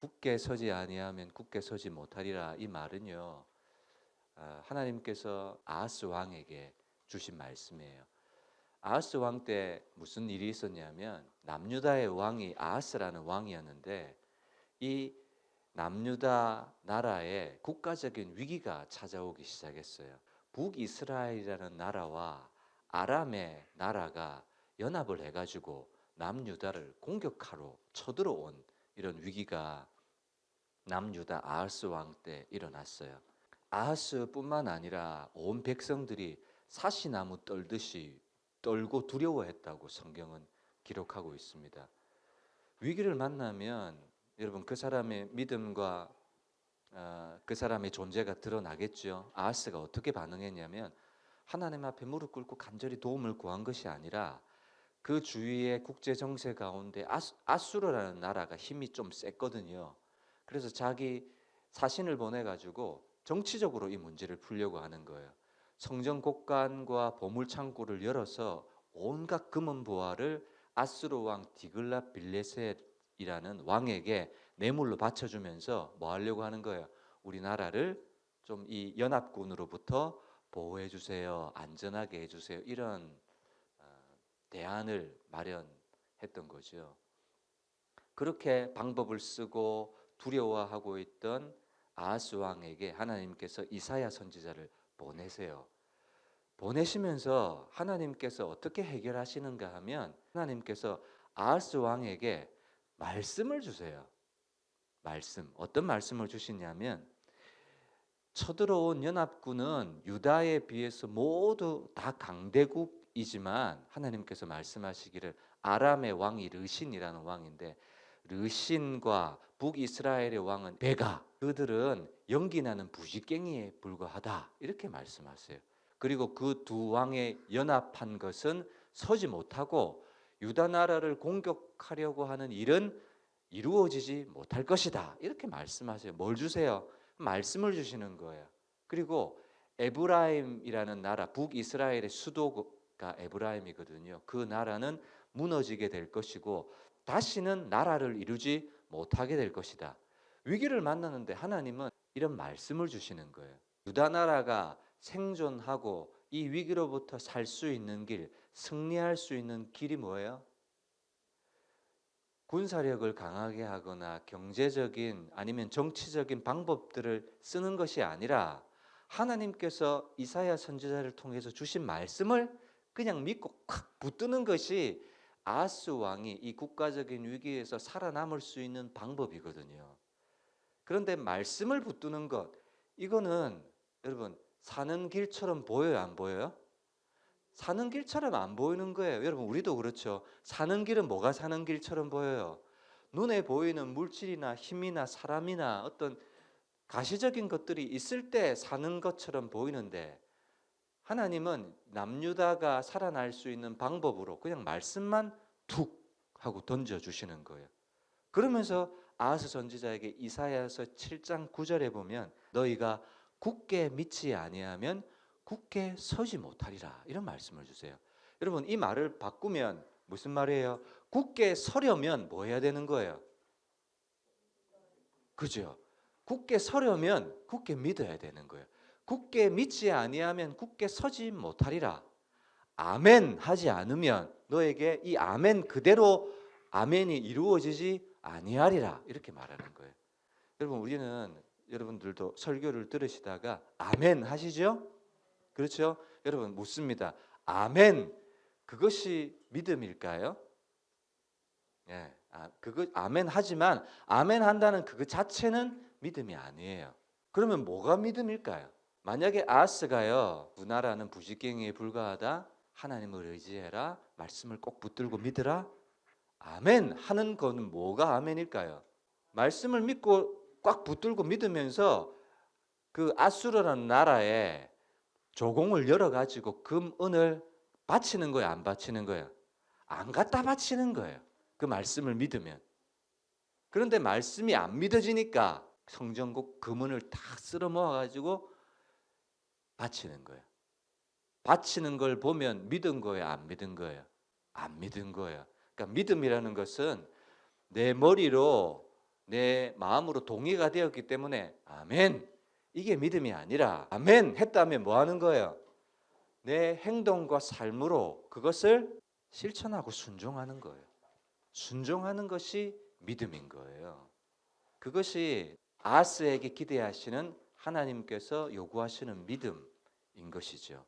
굳게 서지 아니하면 굳게 서지 못하리라. 이 말은요, 하나님께서 아하스 왕에게 주신 말씀이에요. 아하스 왕 때 무슨 일이 있었냐면 남유다의 왕이 아하스라는 왕이었는데, 이 남유다 나라에 국가적인 위기가 찾아오기 시작했어요. 북이스라엘이라는 나라와 아람의 나라가 연합을 해가지고 남유다를 공격하러 쳐들어온 이런 위기가 남유다 아하스 왕 때 일어났어요. 아하스뿐만 아니라 온 백성들이 사시나무 떨듯이 떨고 두려워했다고 성경은 기록하고 있습니다. 위기를 만나면 여러분 그 사람의 믿음과 그 사람의 존재가 드러나겠죠. 아하스가 어떻게 반응했냐면 하나님 앞에 무릎 꿇고 간절히 도움을 구한 것이 아니라 그 주위의 국제 정세 가운데 아수르라는 나라가 힘이 좀 셌거든요. 그래서 자기 사신을 보내 가지고 정치적으로 이 문제를 풀려고 하는 거예요. 성전 곡간과 보물 창고를 열어서 온갖 금은 보화를 아수르 왕 디글랏 빌레셋이라는 왕에게 뇌물로 바쳐주면서 뭐 하려고 하는 거예요? 우리나라를 좀 이 연합군으로부터 보호해 주세요, 안전하게 해주세요, 이런 대안을 마련했던 거죠. 그렇게 방법을 쓰고 두려워하고 있던 아하스 왕에게 하나님께서 이사야 선지자를 보내세요. 보내시면서 하나님께서 어떻게 해결하시는가 하면 하나님께서 아하스 왕에게 말씀을 주세요. 말씀. 어떤 말씀을 주시냐면 쳐들어온 연합군은 유다에 비해서 모두 다 강대국이지만 하나님께서 말씀하시기를 아람의 왕이 르신이라는 왕인데 르신과 북이스라엘의 왕은 베가, 그들은 연기나는 부지깽이에 불과하다, 이렇게 말씀하세요. 그리고 그 두 왕의 연합한 것은 서지 못하고 유다 나라를 공격하려고 하는 일은 이루어지지 못할 것이다, 이렇게 말씀하세요. 뭘 주세요? 말씀을 주시는 거예요. 그리고 에브라임이라는 나라, 북이스라엘의 수도가 에브라임이거든요. 그 나라는 무너지게 될 것이고 다시는 나라를 이루지 못하게 될 것이다. 위기를 만나는데 하나님은 이런 말씀을 주시는 거예요. 유다 나라가 생존하고 이 위기로부터 살 수 있는 길, 승리할 수 있는 길이 뭐예요? 군사력을 강하게 하거나 경제적인 아니면 정치적인 방법들을 쓰는 것이 아니라 하나님께서 이사야 선지자를 통해서 주신 말씀을 그냥 믿고 콱 붙드는 것이 아하스 왕이 이 국가적인 위기에서 살아남을 수 있는 방법이거든요. 그런데 말씀을 붙드는 것, 이거는 여러분 사는 길처럼 보여요, 안 보여요? 사는 길처럼 안 보이는 거예요. 여러분 우리도 그렇죠. 사는 길은 뭐가 사는 길처럼 보여요? 눈에 보이는 물질이나 힘이나 사람이나 어떤 가시적인 것들이 있을 때 사는 것처럼 보이는데 하나님은 남유다가 살아날 수 있는 방법으로 그냥 말씀만 툭 하고 던져주시는 거예요. 그러면서 아하스 선지자에게 이사야서 7장 9절에 보면 너희가 굳게 믿지 아니하면 굳게 서지 못하리라, 이런 말씀을 주세요. 여러분 이 말을 바꾸면 무슨 말이에요? 굳게 서려면 뭐 해야 되는 거예요? 그죠? 굳게 서려면 굳게 믿어야 되는 거예요. 굳게 믿지 아니하면 굳게 서지 못하리라. 아멘 하지 않으면 너에게 이 아멘 그대로 아멘이 이루어지지 아니하리라, 이렇게 말하는 거예요. 여러분 우리는 여러분들도 설교를 들으시다가 아멘 하시죠? 그렇죠? 여러분 묻습니다. 아멘, 그것이 믿음일까요? 예, 그거 아멘 하지만 아멘 한다는 그거 자체는 믿음이 아니에요. 그러면 뭐가 믿음일까요? 만약에 아하스가요, 우나라는 부지깽이에 불과하다, 하나님을 의지해라, 말씀을 꼭 붙들고 믿으라, 아멘 하는 거는 뭐가 아멘일까요? 말씀을 믿고 꽉 붙들고 믿으면서 그 아수르라는 나라에 조공을 열어가지고 금, 은을 바치는 거예요, 안 바치는 거예요? 안 갖다 바치는 거예요. 그 말씀을 믿으면. 그런데 말씀이 안 믿어지니까 성전국 금은을 다 쓸어 모아가지고 바치는 거예요. 바치는 걸 보면 믿은 거예요, 안 믿은 거예요? 안 믿은 거예요. 그러니까 믿음이라는 것은 내 머리로 내 마음으로 동의가 되었기 때문에 아멘. 이게 믿음이 아니라 아멘 했다면 뭐 하는 거예요? 내 행동과 삶으로 그것을 실천하고 순종하는 거예요. 순종하는 것이 믿음인 거예요. 그것이 아스에게 기대하시는 하나님께서 요구하시는 믿음인 것이죠.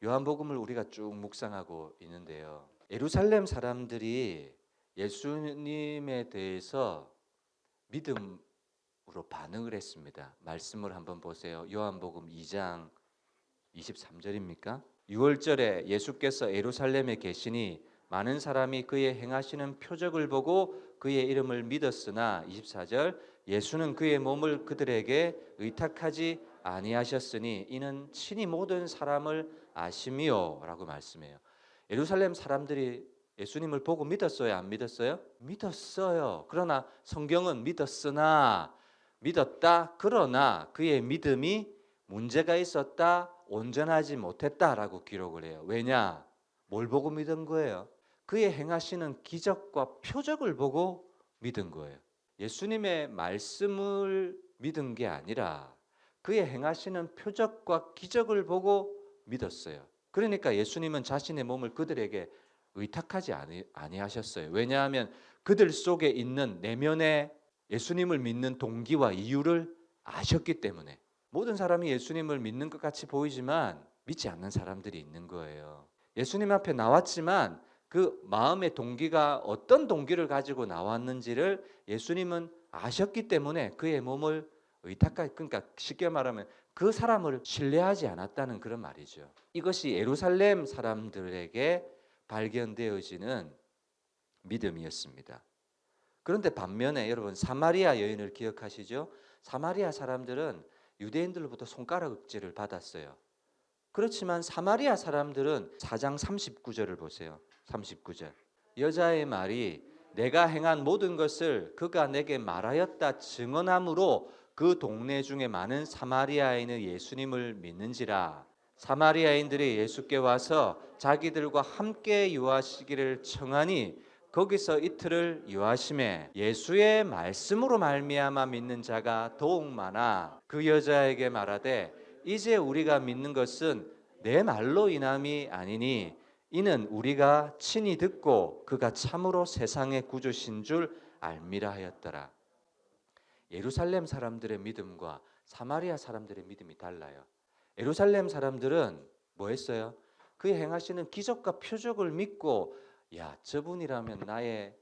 요한복음을 우리가 쭉 묵상하고 있는데요. 예루살렘 사람들이 예수님에 대해서 믿음으로 반응을 했습니다. 말씀을 한번 보세요. 요한복음 2장 23절입니까? 6월절에 예수께서 예루살렘에 계시니 많은 사람이 그의 행하시는 표적을 보고 그의 이름을 믿었으나 24절 예수는 그의 몸을 그들에게 의탁하지 아니하셨으니 이는 친히 모든 사람을 아심이요 라고 말씀해요. 예루살렘 사람들이 예수님을 보고 믿었어요? 안 믿었어요? 믿었어요. 그러나 성경은 믿었으나 믿었다 그러나 그의 믿음이 문제가 있었다 온전하지 못했다라고 기록을 해요. 왜냐? 뭘 보고 믿은 거예요? 그의 행하시는 기적과 표적을 보고 믿은 거예요. 예수님의 말씀을 믿은 게 아니라 그의 행하시는 표적과 기적을 보고 믿었어요. 그러니까 예수님은 자신의 몸을 그들에게 의탁하지 아니하셨어요. 왜냐하면 그들 속에 있는 내면의 예수님을 믿는 동기와 이유를 아셨기 때문에. 모든 사람이 예수님을 믿는 것 같이 보이지만 믿지 않는 사람들이 있는 거예요. 예수님 앞에 나왔지만 그 마음의 동기가 어떤 동기를 가지고 나왔는지를 예수님은 아셨기 때문에 그의 몸을 그러니까 쉽게 말하면 그 사람을 신뢰하지 않았다는 그런 말이죠. 이것이 예루살렘 사람들에게 발견되어지는 믿음이었습니다. 그런데 반면에 여러분 사마리아 여인을 기억하시죠? 사마리아 사람들은 유대인들로부터 손가락질을 받았어요. 그렇지만 사마리아 사람들은 4장 39절을 보세요. 39절. 여자의 말이 내가 행한 모든 것을 그가 내게 말하였다 증언함으로 그 동네 중에 많은 사마리아인은 예수님을 믿는지라. 사마리아인들이 예수께 와서 자기들과 함께 유하시기를 청하니 거기서 이틀을 유하심에 예수의 말씀으로 말미암아 믿는 자가 더욱 많아 그 여자에게 말하되 이제 우리가 믿는 것은 내 말로 인함이 아니니 이는 우리가 친히 듣고 그가 참으로 세상의 구주신 줄 알미라 하였더라. 예루살렘 사람들의 믿음과 사마리아 사람들의 믿음이 달라요. 예루살렘 사람들은 뭐 했어요? 그 행하시는 기적과 표적을 믿고 야, 저분이라면 나의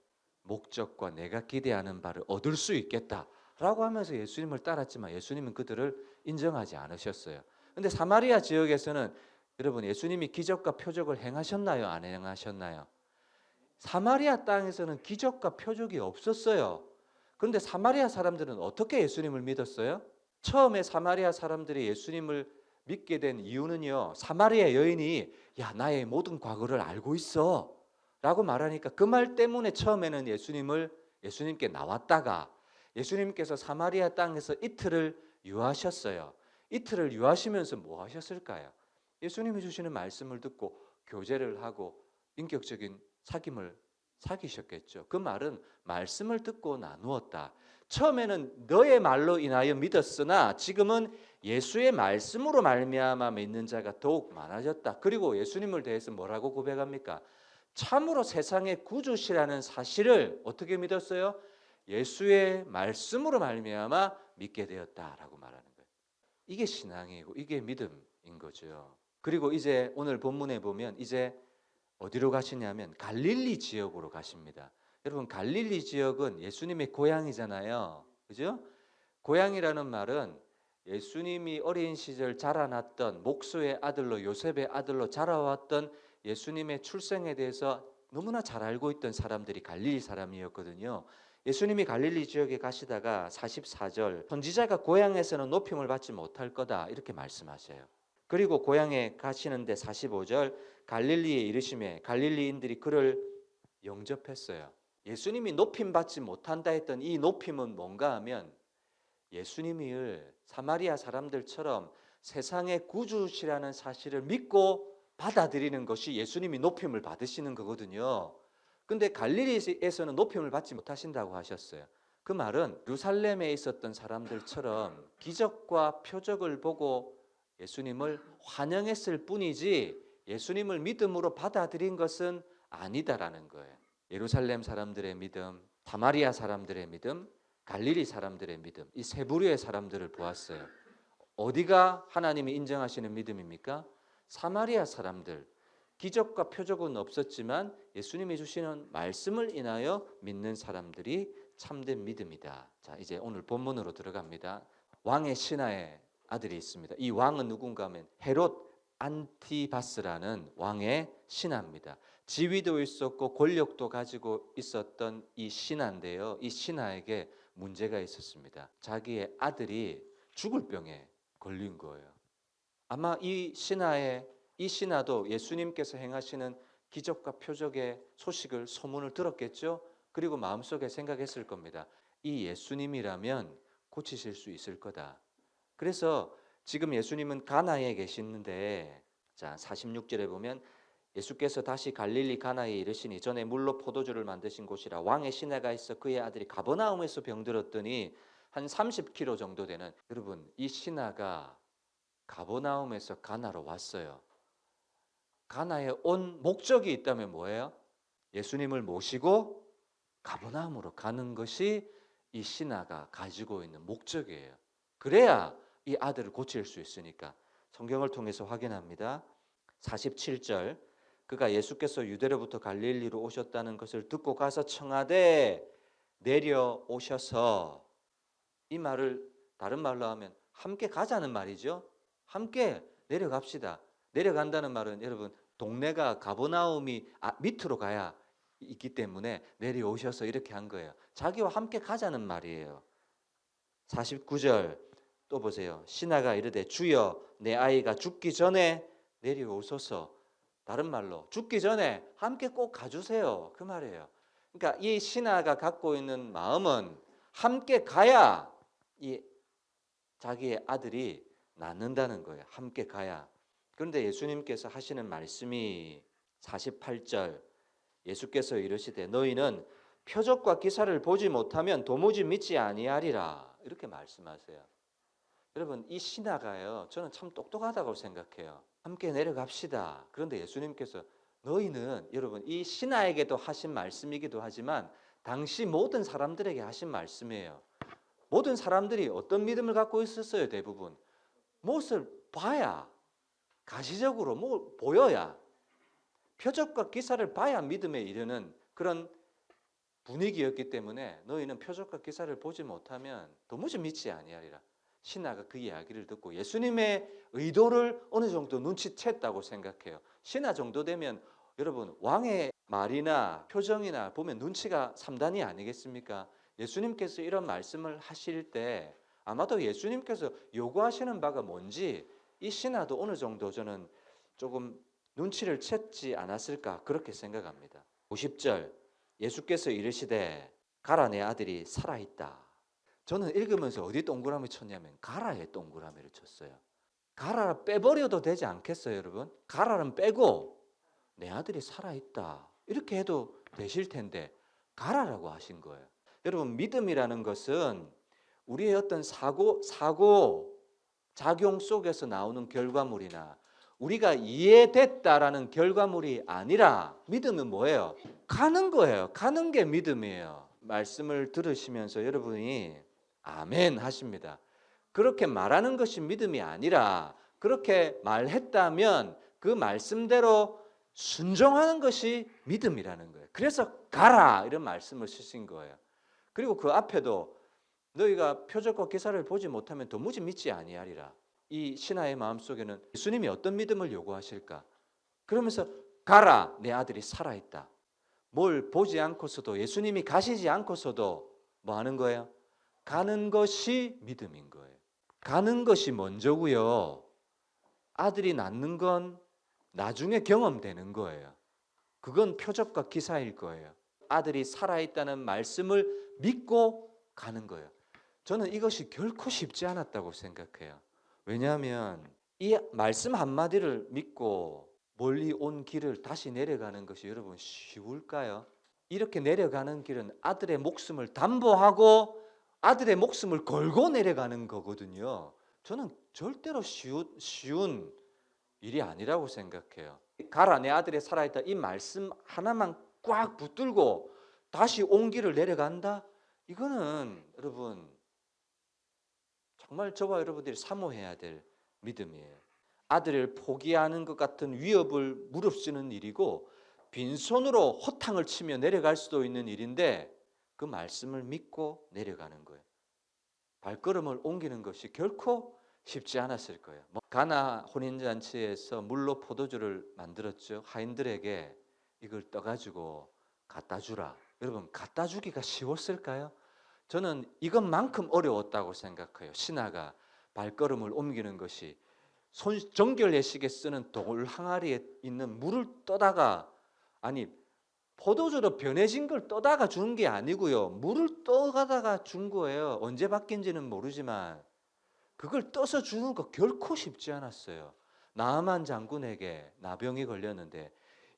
목적과 내가 기대하는 바를 얻을 수 있겠다라고 하면서 예수님을 따랐지만 예수님은 그들을 인정하지 않으셨어요. 근데 사마리아 지역에서는 여러분 예수님이 기적과 표적을 행하셨나요? 안 행하셨나요? 사마리아 땅에서는 기적과 표적이 없었어요. 그런데 사마리아 사람들은 어떻게 예수님을 믿었어요? 처음에 사마리아 사람들이 예수님을 믿게 된 이유는요. 사마리아 여인이 야 나의 모든 과거를 알고 있어 라고 말하니까 그 말 때문에 처음에는 예수님께 나왔다가 예수님께서 사마리아 땅에서 이틀을 유하셨어요. 이틀을 유하시면서 뭐 하셨을까요? 예수님이 주시는 말씀을 듣고 교제를 하고 인격적인 사귐을 사귀셨겠죠. 그 말은 말씀을 듣고 나누었다. 처음에는 너의 말로 인하여 믿었으나 지금은 예수의 말씀으로 말미암아 믿는 자가 더욱 많아졌다. 그리고 예수님을 대해서 뭐라고 고백합니까? 참으로 세상의 구주시라는 사실을 어떻게 믿었어요? 예수의 말씀으로 말미암아 믿게 되었다라고 말하는 거예요. 이게 신앙이고 이게 믿음인 거죠. 그리고 이제 오늘 본문에 보면 이제 어디로 가시냐면 갈릴리 지역으로 가십니다. 여러분 갈릴리 지역은 예수님의 고향이잖아요. 그죠? 고향이라는 말은 예수님이 어린 시절 자라났던 목수의 아들로 요셉의 아들로 자라왔던 예수님의 출생에 대해서 너무나 잘 알고 있던 사람들이 갈릴리 사람이었거든요. 예수님이 갈릴리 지역에 가시다가 44절 선지자가 고향에서는 높임을 받지 못할 거다 이렇게 말씀하셔요. 그리고 고향에 가시는데 45절 갈릴리에 이르심에 갈릴리인들이 그를 영접했어요. 예수님이 높임 받지 못한다 했던 이 높임은 뭔가 하면 예수님이 사마리아 사람들처럼 세상의 구주시라는 사실을 믿고 받아들이는 것이 예수님이 높임을 받으시는 거거든요. 근데 갈릴리에서는 높임을 받지 못하신다고 하셨어요. 그 말은 예루살렘에 있었던 사람들처럼 기적과 표적을 보고 예수님을 환영했을 뿐이지 예수님을 믿음으로 받아들인 것은 아니다라는 거예요. 예루살렘 사람들의 믿음, 사마리아 사람들의 믿음, 갈릴리 사람들의 믿음, 이 세 부류의 사람들을 보았어요. 어디가 하나님이 인정하시는 믿음입니까? 사마리아 사람들, 기적과 표적은 없었지만 예수님이 주시는 말씀을 인하여 믿는 사람들이 참된 믿음이다. 자, 이제 오늘 본문으로 들어갑니다. 왕의 신하의 아들이 있습니다. 이 왕은 누군가 하면 헤롯 안티바스라는 왕의 신하입니다. 지위도 있었고 권력도 가지고 있었던 이 신하인데요. 이 신하에게 문제가 있었습니다. 자기의 아들이 죽을 병에 걸린 거예요. 아마 이 신하도 예수님께서 행하시는 기적과 표적의 소식을 소문을 들었겠죠. 그리고 마음속에 생각했을 겁니다. 이 예수님이라면 고치실 수 있을 거다. 그래서 지금 예수님은 가나에 계시는데, 자 46절에 보면 예수께서 다시 갈릴리 가나에 이르시니 전에 물로 포도주를 만드신 곳이라 왕의 신하가 있어 그의 아들이 가버나움에서 병들었더니 한 30km 정도 되는, 여러분 이 신하가 가버나움에서 가나로 왔어요. 가나에 온 목적이 있다면 뭐예요? 예수님을 모시고 가버나움으로 가는 것이 이 신하가 가지고 있는 목적이에요. 그래야 이 아들을 고칠 수 있으니까. 성경을 통해서 확인합니다. 47절, 그가 예수께서 유대로부터 갈릴리로 오셨다는 것을 듣고 가서 청하되 내려오셔서, 이 말을 다른 말로 하면 함께 가자는 말이죠. 함께 내려갑시다. 내려간다는 말은 여러분 동네가 가버나움이 밑으로 가야 있기 때문에 내려오셔서 이렇게 한 거예요. 자기와 함께 가자는 말이에요. 49절 또 보세요. 신하가 이르되 주여 내 아이가 죽기 전에 내려오소서. 다른 말로 죽기 전에 함께 꼭 가주세요. 그 말이에요. 그러니까 이 신하가 갖고 있는 마음은 함께 가야 이 자기의 아들이 낫는다는 거예요. 함께 가야. 그런데 예수님께서 하시는 말씀이 48절, 예수께서 이르시되 너희는 표적과 기사를 보지 못하면 도무지 믿지 아니하리라, 이렇게 말씀하세요. 여러분 이 신하가요, 저는 참 똑똑하다고 생각해요. 함께 내려갑시다. 그런데 예수님께서 너희는, 여러분 이 신하에게도 하신 말씀이기도 하지만 당시 모든 사람들에게 하신 말씀이에요. 모든 사람들이 어떤 믿음을 갖고 있었어요? 대부분 무엇을 봐야, 가시적으로 뭐 보여야, 표적과 기사를 봐야 믿음에 이르는 그런 분위기였기 때문에 너희는 표적과 기사를 보지 못하면 도무지 믿지 아니하리라. 신하가 그 이야기를 듣고 예수님의 의도를 어느 정도 눈치챘다고 생각해요. 신하 정도 되면 여러분 왕의 말이나 표정이나 보면 눈치가 3단이 아니겠습니까? 예수님께서 이런 말씀을 하실 때 아마도 예수님께서 요구하시는 바가 뭔지 이 신하도 어느 정도 저는 조금 눈치를 챘지 않았을까 그렇게 생각합니다. 50절, 예수께서 이르시되 가라 내 아들이 살아있다. 저는 읽으면서 어디 동그라미 쳤냐면 가라에 동그라미를 쳤어요. 가라를 빼버려도 되지 않겠어요 여러분? 가라는 빼고 내 아들이 살아있다 이렇게 해도 되실 텐데 가라라고 하신 거예요. 여러분 믿음이라는 것은 우리의 어떤 사고 작용 속에서 나오는 결과물이나 우리가 이해됐다라는 결과물이 아니라, 믿음은 뭐예요? 가는 거예요. 가는 게 믿음이에요. 말씀을 들으시면서 여러분이 아멘 하십니다. 그렇게 말하는 것이 믿음이 아니라 그렇게 말했다면 그 말씀대로 순종하는 것이 믿음이라는 거예요. 그래서 가라 이런 말씀을 쓰신 거예요. 그리고 그 앞에도 너희가 표적과 기사를 보지 못하면 도무지 믿지 아니하리라. 이 신하의 마음속에는 예수님이 어떤 믿음을 요구하실까? 그러면서 가라 내 아들이 살아있다. 뭘 보지 않고서도, 예수님이 가시지 않고서도 뭐 하는 거예요? 가는 것이 믿음인 거예요. 가는 것이 먼저고요. 아들이 낫는 건 나중에 경험되는 거예요. 그건 표적과 기사일 거예요. 아들이 살아있다는 말씀을 믿고 가는 거예요. 저는 이것이 결코 쉽지 않았다고 생각해요. 왜냐하면 이 말씀 한마디를 믿고 멀리 온 길을 다시 내려가는 것이 여러분 쉬울까요? 이렇게 내려가는 길은 아들의 목숨을 담보하고 아들의 목숨을 걸고 내려가는 거거든요. 저는 절대로 쉬운 일이 아니라고 생각해요. 가라 내 아들이 살아있다 이 말씀 하나만 꽉 붙들고 다시 온 길을 내려간다? 이거는 여러분 정말 저와 여러분들이 사모해야 될 믿음이에요. 아들을 포기하는 것 같은 위협을 무릅쓰는 일이고 빈손으로 허탕을 치며 내려갈 수도 있는 일인데 그 말씀을 믿고 내려가는 거예요. 발걸음을 옮기는 것이 결코 쉽지 않았을 거예요. 가나 혼인잔치에서 물로 포도주를 만들었죠. 하인들에게 이걸 떠가지고 갖다 주라. 여러분 갖다 주기가 쉬웠을까요? 저는 이것만큼 어려웠다고 생각해요. 신하가 발걸음을 옮기는 것이 정결 예식에 쓰는 돌 항아리에 있는 물을 떠다가 아니 포도주로 변해진 걸 떠다가 준 게 아니고요. 물을 떠가다가 준 거예요. 언제 바뀐지는 모르지만 그걸 떠서 주는 거 결코 쉽지 않았어요. 나아만 장군에게 나병이 걸렸는데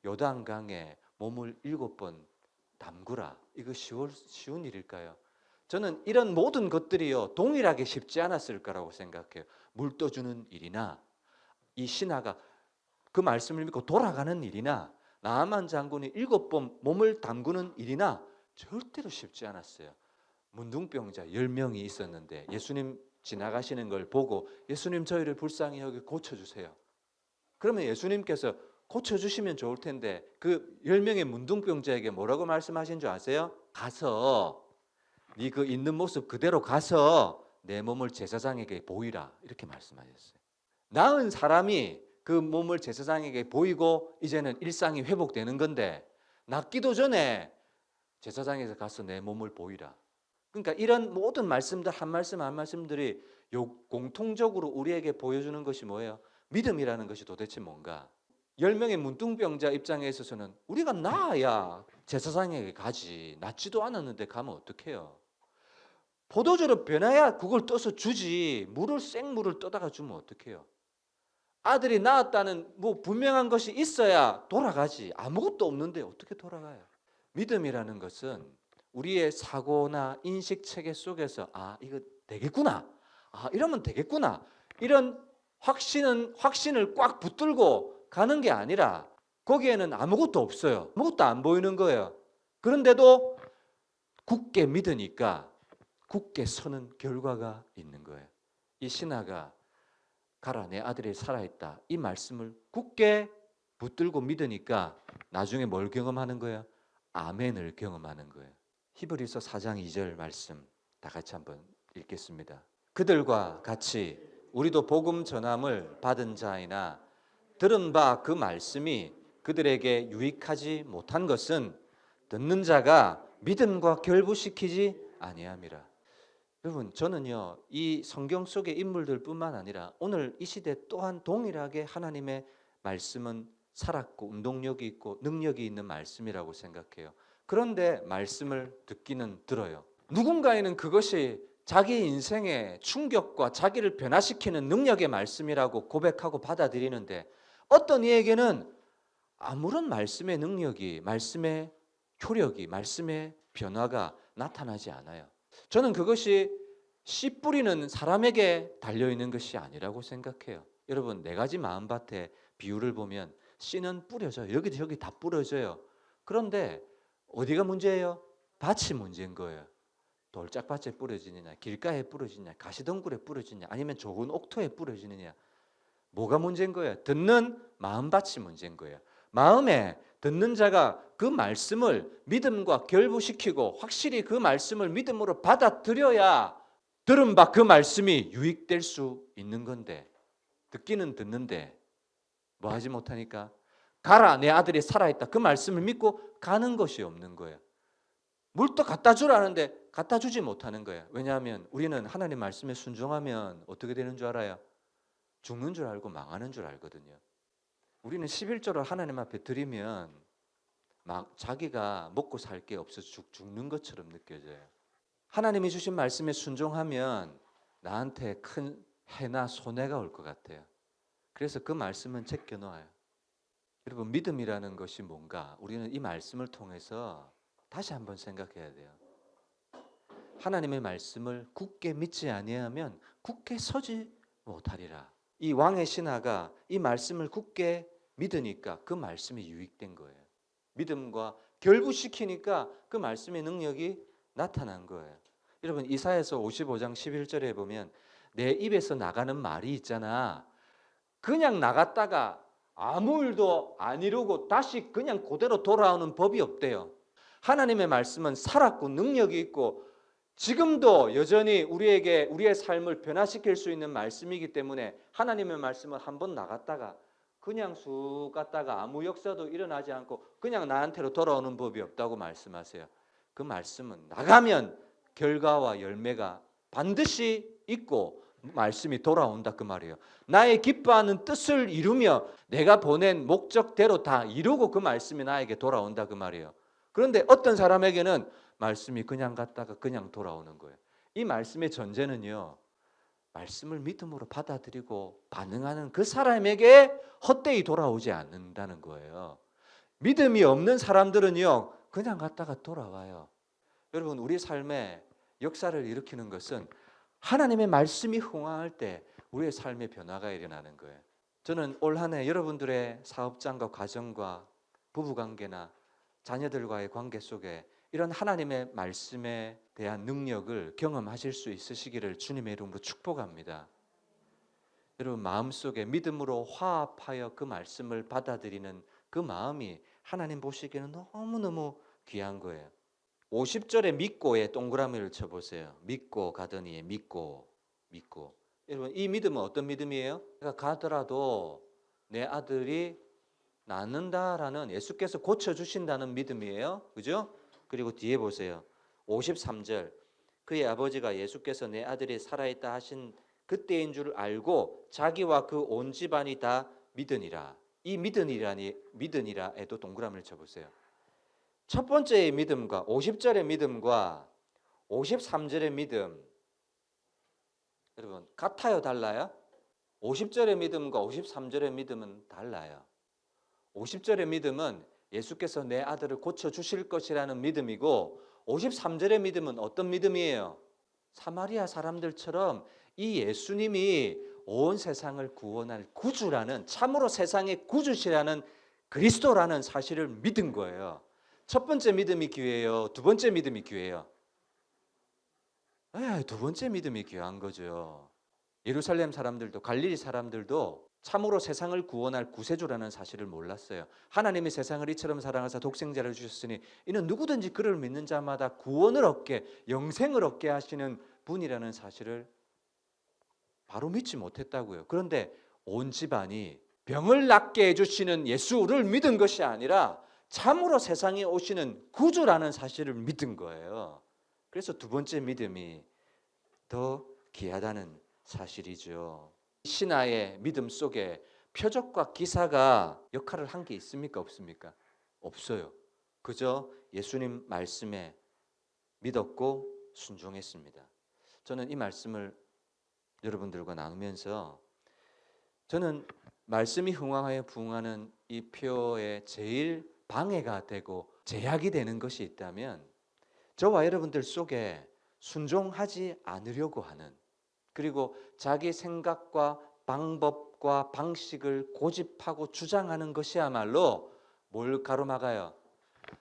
요단강에 몸을 7번 담그라. 이거 쉬운 일일까요? 저는 이런 모든 것들이요 동일하게 쉽지 않았을 거라고 생각해요. 물 떠주는 일이나 이 신하가 그 말씀을 믿고 돌아가는 일이나 나아만 장군이 7번 몸을 담그는 일이나 절대로 쉽지 않았어요. 문둥병자 10명이 있었는데 예수님 지나가시는 걸 보고 예수님 저희를 불쌍히 여기 고쳐주세요. 그러면 예수님께서 고쳐주시면 좋을 텐데 그 10명의 문둥병자에게 뭐라고 말씀하신 줄 아세요? 가서 네 그 있는 모습 그대로 가서 내 몸을 제사장에게 보이라 이렇게 말씀하셨어요. 나은 사람이 그 몸을 제사장에게 보이고 이제는 일상이 회복되는 건데 낫기도 전에 제사장에서 가서 내 몸을 보이라. 그러니까 이런 모든 말씀들 한 말씀 한 말씀들이 공통적으로 우리에게 보여주는 것이 뭐예요? 믿음이라는 것이 도대체 뭔가? 10명의 문둥병자 입장에 있어서는 우리가 나아야 제사장에게 가지 낫지도 않았는데 가면 어떡해요? 포도주로 변해야 그걸 떠서 주지 생물을 떠다가 주면 어떡해요? 아들이 낳았다는 분명한 것이 있어야 돌아가지 아무것도 없는데 어떻게 돌아가요? 믿음이라는 것은 우리의 사고나 인식 체계 속에서 이거 되겠구나 이러면 되겠구나 이런 확신을 꽉 붙들고 가는 게 아니라 거기에는 아무것도 없어요. 아무것도 안 보이는 거예요. 그런데도 굳게 믿으니까 굳게 서는 결과가 있는 거예요. 이 신하가 가라 내 아들이 살아있다 이 말씀을 굳게 붙들고 믿으니까 나중에 뭘 경험하는 거예요? 아멘을 경험하는 거예요. 히브리서 4장 2절 말씀 다 같이 한번 읽겠습니다. 그들과 같이 우리도 복음 전함을 받은 자이나 들은 바 그 말씀이 그들에게 유익하지 못한 것은 듣는 자가 믿음과 결부시키지 아니함이라. 여러분 저는요 이 성경 속의 인물들뿐만 아니라 오늘 이 시대 또한 동일하게 하나님의 말씀은 살았고 운동력이 있고 능력이 있는 말씀이라고 생각해요. 그런데 말씀을 듣기는 들어요. 누군가에는 그것이 자기 인생의 충격과 자기를 변화시키는 능력의 말씀이라고 고백하고 받아들이는데 어떤 이에게는 아무런 말씀의 능력이 말씀의 효력이 말씀의 변화가 나타나지 않아요. 저는 그것이 씨 뿌리는 사람에게 달려있는 것이 아니라고 생각해요. 여러분 4가지 마음밭에 비유를 보면 씨는 뿌려져요. 여기저기 다 뿌려져요. 그런데 어디가 문제예요? 밭이 문제인 거예요. 돌짝밭에 뿌려지느냐 길가에 뿌려지느냐 가시덩굴에 뿌려지느냐 아니면 좁은 옥토에 뿌려지느냐 뭐가 문제인 거예요? 듣는 마음밭이 문제인 거예요. 마음에 듣는 자가 그 말씀을 믿음과 결부시키고 확실히 그 말씀을 믿음으로 받아들여야 들은 바 그 말씀이 유익될 수 있는 건데 듣기는 듣는데 뭐 하지 못하니까 가라 내 아들이 살아있다 그 말씀을 믿고 가는 것이 없는 거예요. 물도 갖다 주라는데 갖다 주지 못하는 거예요. 왜냐하면 우리는 하나님 말씀에 순종하면 어떻게 되는 줄 알아요? 죽는 줄 알고 망하는 줄 알거든요. 우리는 11조를 하나님 앞에 드리면 막 자기가 먹고 살 게 없어서 죽는 것처럼 느껴져요. 하나님이 주신 말씀에 순종하면 나한테 큰 해나 손해가 올 것 같아요. 그래서 그 말씀은 제껴놓아요. 여러분 믿음이라는 것이 뭔가 우리는 이 말씀을 통해서 다시 한번 생각해야 돼요. 하나님의 말씀을 굳게 믿지 아니하면 굳게 서지 못하리라. 이 왕의 신하가 이 말씀을 굳게 믿으니까 그 말씀이 유익된 거예요. 믿음과 결부시키니까 그 말씀의 능력이 나타난 거예요. 여러분 이사야서 55장 11절에 보면 내 입에서 나가는 말이 있잖아. 그냥 나갔다가 아무 일도 안 이루고 다시 그냥 그대로 돌아오는 법이 없대요. 하나님의 말씀은 살았고 능력이 있고 지금도 여전히 우리에게 우리의 삶을 변화시킬 수 있는 말씀이기 때문에 하나님의 말씀은 한번 나갔다가 그냥 쑥 갔다가 아무 역사도 일어나지 않고 그냥 나한테로 돌아오는 법이 없다고 말씀하세요. 그 말씀은 나가면 결과와 열매가 반드시 있고 말씀이 돌아온다 그 말이에요. 나의 기뻐하는 뜻을 이루며 내가 보낸 목적대로 다 이루고 그 말씀이 나에게 돌아온다 그 말이에요. 그런데 어떤 사람에게는 말씀이 그냥 갔다가 그냥 돌아오는 거예요. 이 말씀의 전제는요, 말씀을 믿음으로 받아들이고 반응하는 그 사람에게 헛되이 돌아오지 않는다는 거예요. 믿음이 없는 사람들은요, 그냥 갔다가 돌아와요. 여러분, 우리 삶에 역사를 일으키는 것은 하나님의 말씀이 흥황할 때 우리의 삶의 변화가 일어나는 거예요. 저는 올 한 해 여러분들의 사업장과 가정과 부부관계나 자녀들과의 관계 속에 이런 하나님의 말씀에 대한 능력을 경험하실 수 있으시기를 주님의 이름으로 축복합니다. 여러분 마음속에 믿음으로 화합하여 그 말씀을 받아들이는 그 마음이 하나님 보시기에는 너무너무 귀한 거예요. 50절에 믿고에 동그라미를 쳐보세요. 믿고 가더니 믿고. 여러분 이 믿음은 어떤 믿음이에요? 내가 가더라도 내 아들이 낫는다라는 예수께서 고쳐주신다는 믿음이에요. 그죠? 그리고 뒤에 보세요. 53절 그의 아버지가 예수께서 내 아들이 살아있다 하신 그때인 줄 알고 자기와 그 온 집안이 다 믿으니라. 이 믿으니라에도 동그라미를 쳐보세요. 첫 번째의 믿음과 50절의 믿음과 53절의 믿음 여러분 같아요? 달라요? 50절의 믿음과 53절의 믿음은 달라요. 50절의 믿음은 예수께서 내 아들을 고쳐주실 것이라는 믿음이고 53절의 믿음은 어떤 믿음이에요? 사마리아 사람들처럼 이 예수님이 온 세상을 구원할 구주라는 참으로 세상의 구주시라는 그리스도라는 사실을 믿은 거예요. 첫 번째 믿음이 귀해요? 두 번째 믿음이 귀해요? 두 번째 믿음이 귀한 거죠. 예루살렘 사람들도 갈릴리 사람들도 참으로 세상을 구원할 구세주라는 사실을 몰랐어요. 하나님이 세상을 이처럼 사랑하사 독생자를 주셨으니 이는 누구든지 그를 믿는 자마다 구원을 얻게 영생을 얻게 하시는 분이라는 사실을 바로 믿지 못했다고요. 그런데 온 집안이 병을 낫게 해주시는 예수를 믿은 것이 아니라 참으로 세상에 오시는 구주라는 사실을 믿은 거예요. 그래서 두 번째 믿음이 더 귀하다는 사실이죠. 신하의 믿음 속에 표적과 기사가 역할을 한 게 있습니까? 없습니까? 없어요. 그저 예수님 말씀에 믿었고 순종했습니다. 저는 이 말씀을 여러분들과 나누면서 저는 말씀이 흥황하여 부흥하는 이 표에 제일 방해가 되고 제약이 되는 것이 있다면 저와 여러분들 속에 순종하지 않으려고 하는 그리고 자기 생각과 방법과 방식을 고집하고 주장하는 것이야말로 뭘 가로막아요?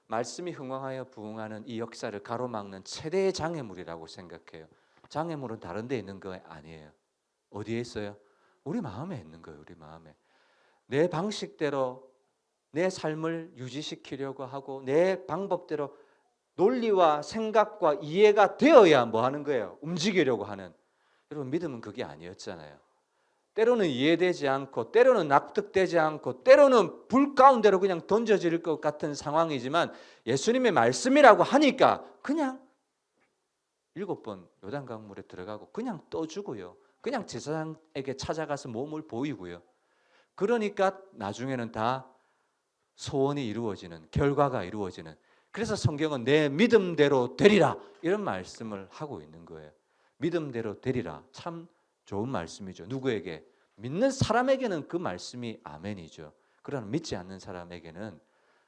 말씀이 흥황하여 부흥하는 이 역사를 가로막는 최대의 장애물이라고 생각해요. 장애물은 다른 데 있는 거 아니에요. 어디에 있어요? 우리 마음에 있는 거예요. 우리 마음에. 내 방식대로 내 삶을 유지시키려고 하고 내 방법대로 논리와 생각과 이해가 되어야 뭐 하는 거예요? 움직이려고 하는. 여러분 믿음은 그게 아니었잖아요. 때로는 이해되지 않고 때로는 납득되지 않고 때로는 불 가운데로 그냥 던져질 것 같은 상황이지만 예수님의 말씀이라고 하니까 그냥 7번 요단강물에 들어가고 그냥 떠주고요. 그냥 제사장에게 찾아가서 몸을 보이고요. 그러니까 나중에는 다 소원이 이루어지는 결과가 이루어지는 그래서 성경은 내 믿음대로 되리라 이런 말씀을 하고 있는 거예요. 믿음대로 되리라 참 좋은 말씀이죠. 누구에게? 믿는 사람에게는 그 말씀이 아멘이죠. 그러나 믿지 않는 사람에게는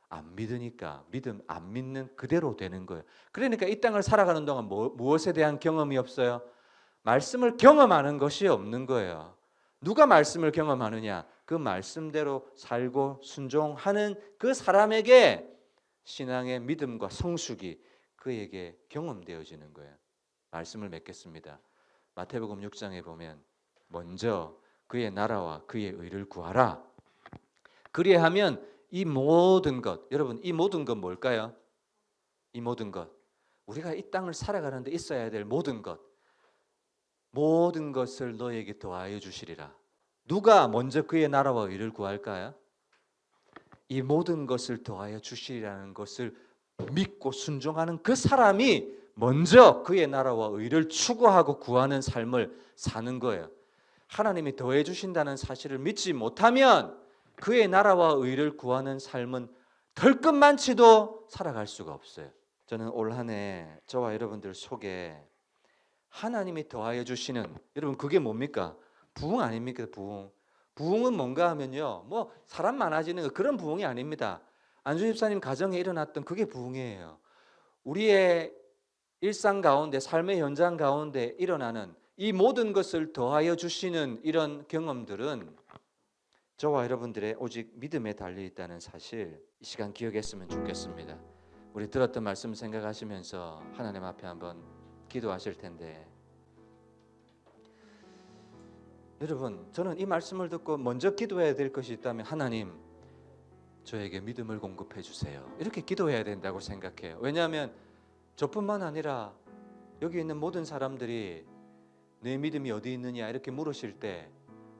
안 믿으니까 믿음 안 믿는 그대로 되는 거예요. 그러니까 이 땅을 살아가는 동안 무엇에 대한 경험이 없어요? 말씀을 경험하는 것이 없는 거예요. 누가 말씀을 경험하느냐? 그 말씀대로 살고 순종하는 그 사람에게 신앙의 믿음과 성숙이 그에게 경험되어지는 거예요. 말씀을 맺겠습니다. 마태복음 6장에 보면 먼저 그의 나라와 그의 의를 구하라. 그리하면 이 모든 것, 여러분 이 모든 것 뭘까요? 이 모든 것, 우리가 이 땅을 살아가는데 있어야 될 모든 것, 모든 것을 너에게 더하여 주시리라. 누가 먼저 그의 나라와 의를 구할까요? 이 모든 것을 더하여 주시리라는 것을 믿고 순종하는 그 사람이 먼저 그의 나라와 의를 추구하고 구하는 삶을 사는 거예요. 하나님이 더해 주신다는 사실을 믿지 못하면 그의 나라와 의를 구하는 삶은 덜끝만치도 살아갈 수가 없어요. 저는 올 한 해 저와 여러분들 속에 하나님이 더하여 주시는, 여러분 그게 뭡니까? 부흥 아닙니까? 부흥은 뭔가 하면요, 뭐 사람 많아지는 그런 부흥이 아닙니다. 안주 집사님 가정에 일어났던 그게 부흥이에요. 우리의 일상 가운데, 삶의 현장 가운데 일어나는 이 모든 것을 더하여 주시는 이런 경험들은 저와 여러분들의 오직 믿음에 달려 있다는 사실, 이 시간 기억했으면 좋겠습니다. 우리 들었던 말씀 생각하시면서 하나님 앞에 한번 기도하실 텐데, 여러분 저는 이 말씀을 듣고 먼저 기도해야 될 것이 있다면, 하나님 저에게 믿음을 공급해 주세요, 이렇게 기도해야 된다고 생각해요. 왜냐하면 저뿐만 아니라 여기 있는 모든 사람들이 내 믿음이 어디 있느냐 이렇게 물으실 때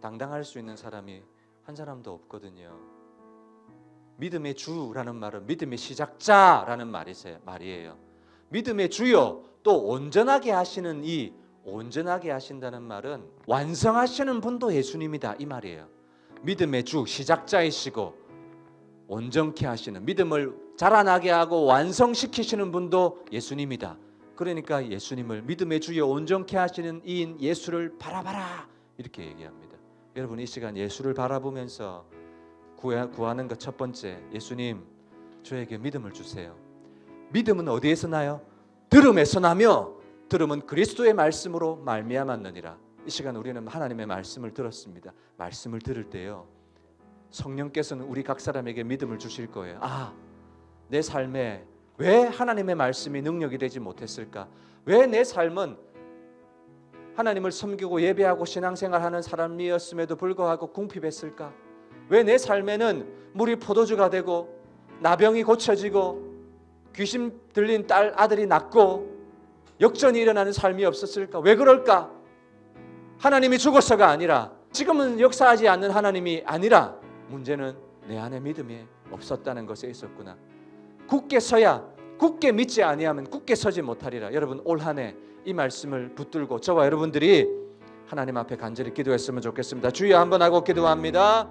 당당할 수 있는 사람이 한 사람도 없거든요. 믿음의 주라는 말은 믿음의 시작자라는 말이에요. 믿음의 주요, 또 온전하게 하시는, 이 온전하게 하신다는 말은 완성하시는 분도 예수님이다 이 말이에요. 믿음의 주, 시작자이시고 온전케 하시는, 믿음을 자라나게 하고 완성시키시는 분도 예수님이다. 그러니까 예수님을, 믿음의 주여 온전케 하시는 이인 예수를 바라봐라, 이렇게 얘기합니다. 여러분 이 시간 예수를 바라보면서 구하는 것 첫 번째, 예수님 저에게 믿음을 주세요. 믿음은 어디에서 나요? 들음에서 나며 들음은 그리스도의 말씀으로 말미암았느니라. 이 시간 우리는 하나님의 말씀을 들었습니다. 말씀을 들을 때요, 성령께서는 우리 각 사람에게 믿음을 주실 거예요. 내 삶에 왜 하나님의 말씀이 능력이 되지 못했을까? 왜 내 삶은 하나님을 섬기고 예배하고 신앙생활하는 사람이었음에도 불구하고 궁핍했을까? 왜 내 삶에는 물이 포도주가 되고 나병이 고쳐지고 귀신 들린 아들이 낫고 역전이 일어나는 삶이 없었을까? 왜 그럴까? 하나님이 죽어서가 아니라, 지금은 역사하지 않는 하나님이 아니라, 문제는 내 안에 믿음이 없었다는 것에 있었구나. 굳게 서야, 굳게 믿지 아니하면 굳게 서지 못하리라. 여러분 올 한 해 이 말씀을 붙들고 저와 여러분들이 하나님 앞에 간절히 기도했으면 좋겠습니다. 주여 한번 하고 기도합니다.